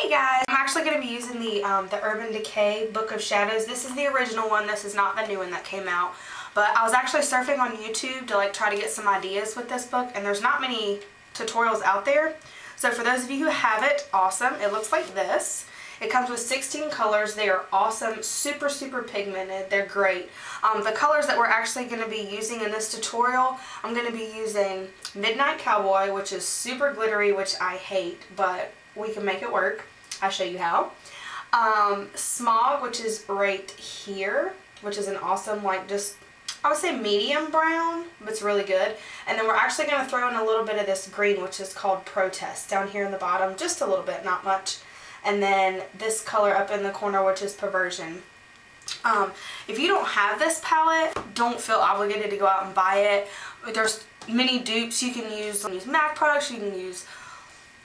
Hey guys, I'm actually going to be using the Urban Decay Book of Shadows. This is the original one. This is not the new one that came out. But I was actually surfing on YouTube to try to get some ideas with this book, and there's not many tutorials out there. So for those of you who have it, awesome. It looks like this. It comes with 16 colors. They are awesome, super pigmented. They're great. The colors that we're actually going to be using in this tutorial, I'm going to be using Midnight Cowboy, which is super glittery, which I hate, but we can make it work. I'll show you how. Smog, which is right here, which is an awesome, I would say medium brown, but it's really good. And then we're actually going to throw in a little bit of this green, which is called Protest, down here in the bottom, just a little bit, not much. And then this color up in the corner, which is Perversion. If you don't have this palette, don't feel obligated to go out and buy it. There's many dupes you can use. You can use MAC products, you can use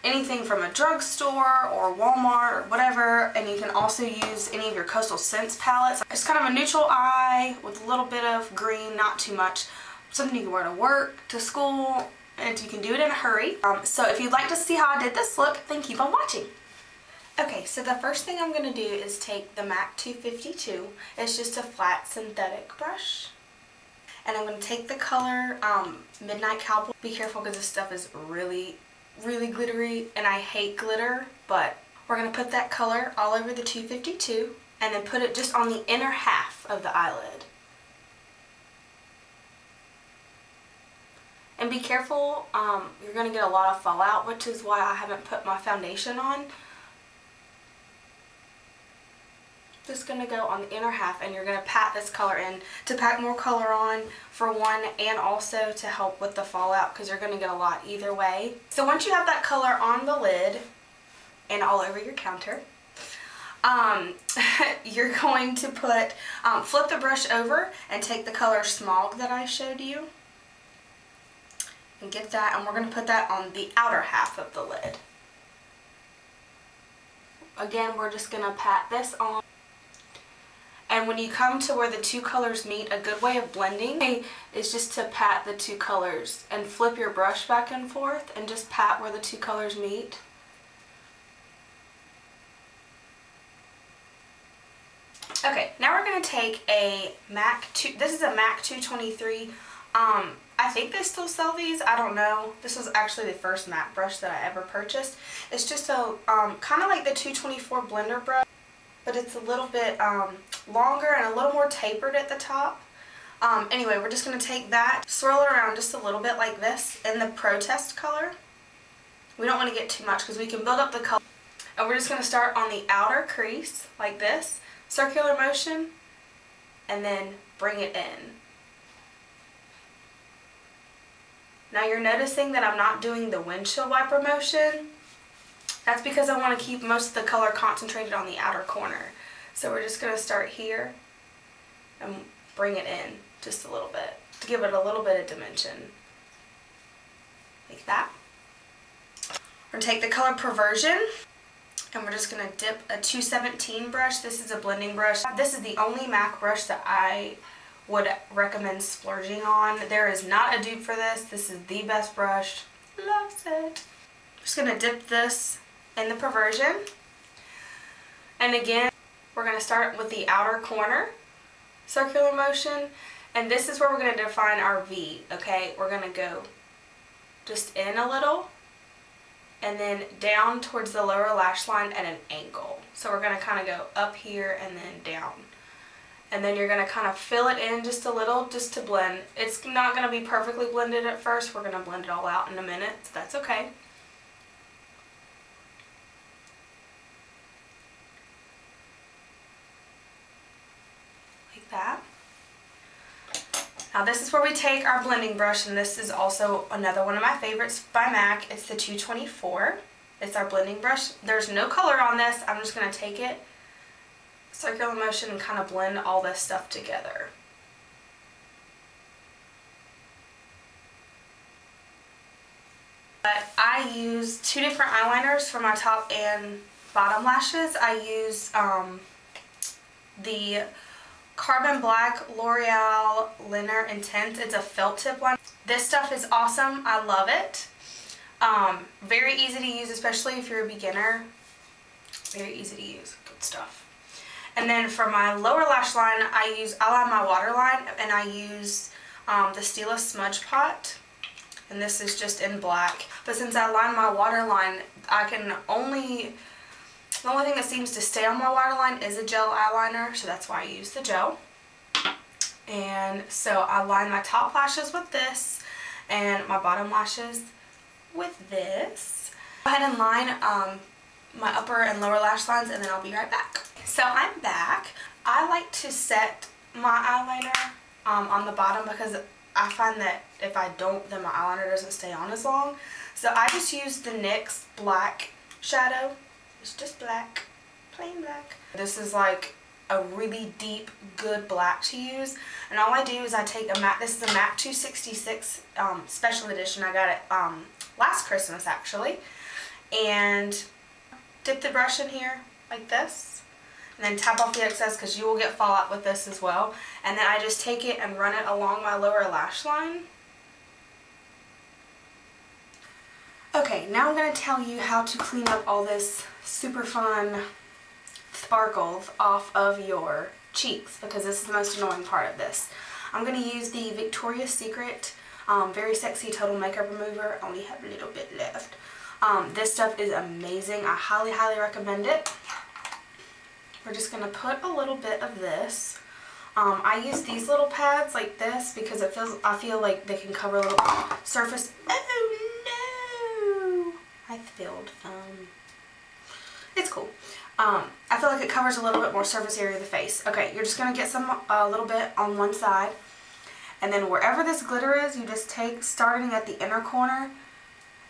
anything from a drugstore or Walmart or whatever, and you can also use any of your Coastal Scents palettes. It's kind of a neutral eye with a little bit of green, not too much. Something you can wear to work, to school, and you can do it in a hurry. So if you'd like to see how I did this look, then keep on watching. Okay, so the first thing I'm going to do is take the MAC 252. It's just a flat synthetic brush. And I'm going to take the color Midnight Cowboy. Be careful because this stuff is really glittery, and I hate glitter, but we're going to put that color all over the 252 and then put it just on the inner half of the eyelid. And be careful, you're going to get a lot of fallout, which is why I haven't put my foundation on. Just going to go on the inner half, and you're going to pat this color in to pack more color on for one, and also to help with the fallout, because you're going to get a lot either way. So once you have that color on the lid and all over your counter, you're going to put, flip the brush over and take the color Smog that I showed you and get that, and we're going to put that on the outer half of the lid. Again, we're just going to pat this on. And when you come to where the two colors meet, a good way of blending is just to pat the two colors and flip your brush back and forth and just pat where the two colors meet. Okay, now we're going to take a MAC 2, this is a MAC 223. I think they still sell these, I don't know. This was actually the first MAC brush that I ever purchased. It's just a, kind of like the 224 blender brush, but it's a little bit longer and a little more tapered at the top. Anyway, we're just going to take that, swirl it around just a little bit like this in the Protest color. We don't want to get too much because we can build up the color. And we're just going to start on the outer crease like this, circular motion, and then bring it in. Now you're noticing that I'm not doing the windshield wiper motion. That's because I want to keep most of the color concentrated on the outer corner. So we're just going to start here and bring it in just a little bit to give it a little bit of dimension. Like that. We're going to take the color Perversion, and we're just going to dip a 217 brush. This is a blending brush. This is the only MAC brush that I would recommend splurging on. There is not a dupe for this. This is the best brush. Loves it. Just going to dip this in the Perversion, and again we're going to start with the outer corner, circular motion, and this is where we're going to define our V. Okay, we're going to go just in a little and then down towards the lower lash line at an angle. So we're going to kind of go up here and then down, and then you're going to kind of fill it in just a little just to blend. It's not going to be perfectly blended at first. We're going to blend it all out in a minute, so that's okay. That. Now this is where we take our blending brush, and this is also another one of my favorites by MAC. It's the 224. It's our blending brush. There's no color on this. I'm just going to take it, circular motion, and kind of blend all this stuff together. But I use two different eyeliners for my top and bottom lashes. I use the Carbon Black L'Oreal Liner Intense. It's a felt tip one. This stuff is awesome. I love it. Very easy to use, especially if you're a beginner. Very easy to use. Good stuff. And then for my lower lash line, I line my waterline, and I use the Stila Smudge Pot. And this is just in black. But since I line my waterline, the only thing that seems to stay on my waterline is a gel eyeliner, so that's why I use the gel. And so I line my top lashes with this and my bottom lashes with this. Go ahead and line my upper and lower lash lines, and then I'll be right back. So I'm back. I like to set my eyeliner on the bottom because I find that if I don't, then my eyeliner doesn't stay on as long. So I just use the NYX black shadow. It's just black, plain black. This is like a really deep, good black to use. And all I do is I take a matte, this is a matte 266 special edition. I got it last Christmas actually. And dip the brush in here like this. And then tap off the excess because you will get fallout with this as well. And then I just take it and run it along my lower lash line. Okay, now I'm going to tell you how to clean up all this super fun sparkles off of your cheeks, because this is the most annoying part of this. I'm going to use the Victoria's Secret Very Sexy Total Makeup Remover. I only have a little bit left. This stuff is amazing. I highly, highly recommend it. We're just going to put a little bit of this. I use these little pads like this because I feel like they can cover a little surface. Oh no! I spilled. It's cool. I feel like it covers a little bit more surface area of the face. Okay, you're just going to get a little bit on one side. And then wherever this glitter is, you just take, starting at the inner corner,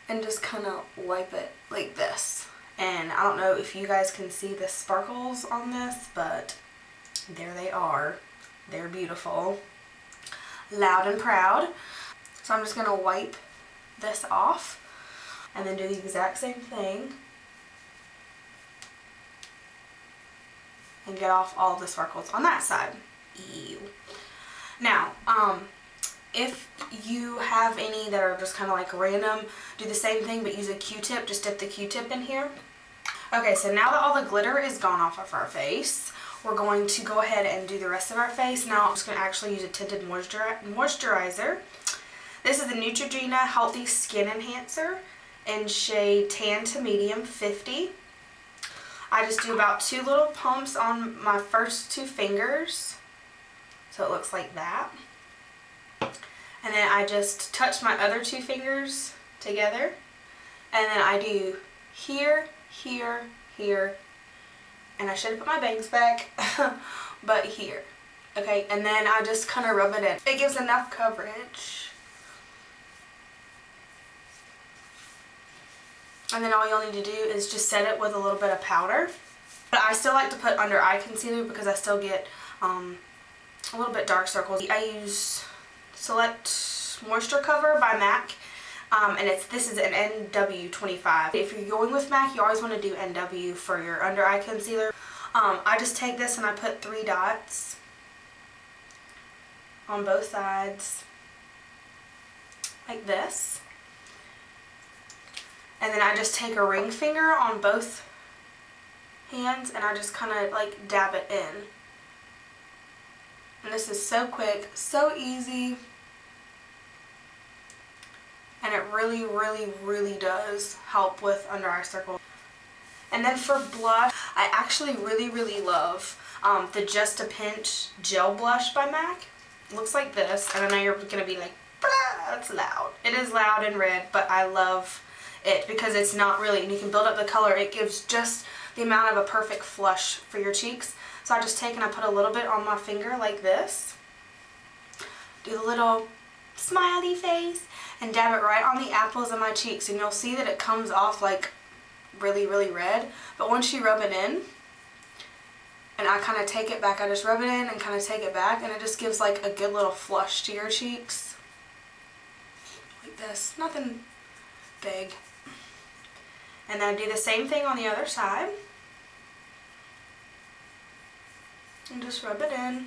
and just kind of wipe it like this. And I don't know if you guys can see the sparkles on this, but there they are. They're beautiful. Loud and proud. So I'm just going to wipe this off and then do the exact same thing and get off all the sparkles on that side. Ew. Now, if you have any that are just kind of like random, do the same thing but use a Q-tip. Just dip the Q-tip in here. Okay, so now that all the glitter is gone off of our face, we're going to go ahead and do the rest of our face. Now I'm just going to actually use a tinted moisturizer. This is the Neutrogena Healthy Skin Enhancer in shade Tan to Medium 50. I just do about 2 little pumps on my first 2 fingers. So it looks like that. And then I just touch my other 2 fingers together. And then I do here, here, here. And I should have put my bangs back. But here. Okay, and then I just kind of rub it in. It gives enough coverage. And then all you'll need to do is just set it with a little bit of powder. But I still like to put under eye concealer because I still get a little bit dark circles. I use Select Moisture Cover by MAC. And this is an NW25. If you're going with MAC, you always want to do NW for your under eye concealer. I just take this and I put 3 dots on both sides like this. And then I just take a ring finger on both hands and I just kind of like dab it in. And this is so quick, so easy. And it really, really, really does help with under eye circles. And then for blush, I actually really, really love the Just a Pinch Gel Blush by MAC. It looks like this, and I know you're going to be like, that's loud. It is loud and red, but I love it because it's not really, and you can build up the color. It gives just the amount of a perfect flush for your cheeks. So I just take and I put a little bit on my finger like this. Do the little smiley face and dab it right on the apples of my cheeks, and you'll see that it comes off like really, really red. But once you rub it in, and I kind of take it back, I just rub it in and kind of take it back, and it just gives like a good little flush to your cheeks. Like this. Nothing big. And then I do the same thing on the other side. And just rub it in.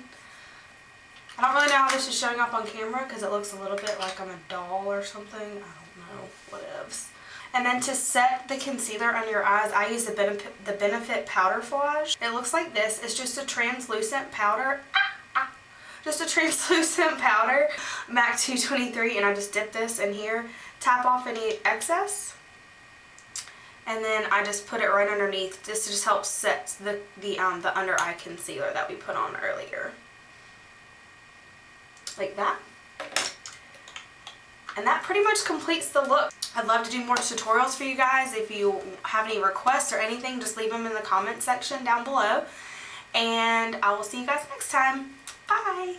I don't really know how this is showing up on camera because it looks a little bit like I'm a doll or something. I don't know. Whatevs. And then to set the concealer under your eyes, I use the Benefit Powder Flash. It looks like this. It's just a translucent powder. Just a translucent powder, MAC 223, and I just dip this in here, tap off any excess, and then I just put it right underneath. This just helps set the under eye concealer that we put on earlier. Like that. And that pretty much completes the look. I'd love to do more tutorials for you guys. If you have any requests or anything, just leave them in the comment section down below. And I will see you guys next time. Bye!